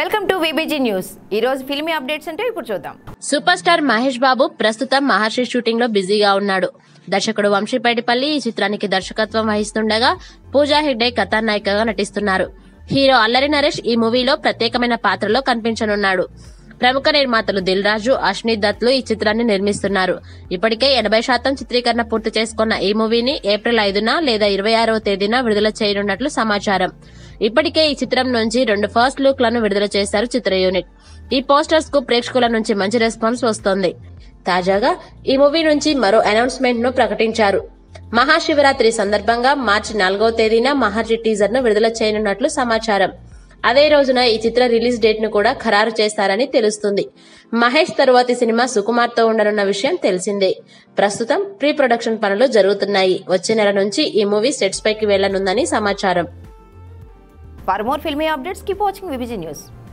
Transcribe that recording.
Welcome to VBG news. ఈ రోజు filmy updates అంటే ఇప్పుడు చూద్దాం. సూపర్ స్టార్ మహేష్ బాబు ప్రస్తుతం మహర్షి షూటింగ్ లో బిజీగా ఉన్నాడు. దర్శకుడు వంశీపైడిపల్లి ఈ చిత్రానికి దర్శకత్వం వహిస్తుండగా పూజా హెగ్డే కథానాయికగా నటిస్తున్నారు. హీరో అల్లరి నరేష్ ఈ మూవీలో ప్రత్యేకమైన పాత్రలో కనిపించనున్నాడు. ప్రముఖ నిర్మాతలు దిల్ రాజు, అశ్విని దత్లు ఈ చిత్రాన్ని నిర్మిస్తున్నారు. ఇప్పటికే 80% చిత్రీకరణ పూర్తి చేసుకున్న ఈ మూవీని ఏప్రిల్ 5న లేదా 26వ తేదీన విడుదల చేయనున్నట్లు సమాచారం. ఇప్పటికే ఈ చిత్రం నుంచి 2 ఫస్ట్ లుక్ లను విడుదల చేశారు చిత్ర యూనిట్. ఈ పోస్టర్స్ కు ప్రేక్షకుల నుంచి మంచి రెస్పాన్స్ వస్తోంది. తాజాగా ఈ మూవీ నుంచి మరో అనౌన్స్మెంట్ ను ప్రకటించారు. మహాశివరాత్రి సందర్భంగా మార్చి 4వ తేదీన మహర్షి టీజర్ ను విడుదల చేయనున్నట్లు సమాచారం. అదే రోజున ఈ చిత్ర రిలీజ్ డేట్ ను కూడా ఖరారు చేస్తారని తెలుస్తుంది. మహేష్ తరువాతి సినిమా సుకుమార్ తో ఉండనున్న విషయం తెలిసిందే. ప్రస్తుతం ప్రీ ప్రొడక్షన్ పనులు జరుగుతున్నాయి. వచ్చే నెల నుంచి ఈ మూవీ సెట్స్ పైకి వెళ్లనుందని సమాచారం. For more filmy updates, keep watching VBG News.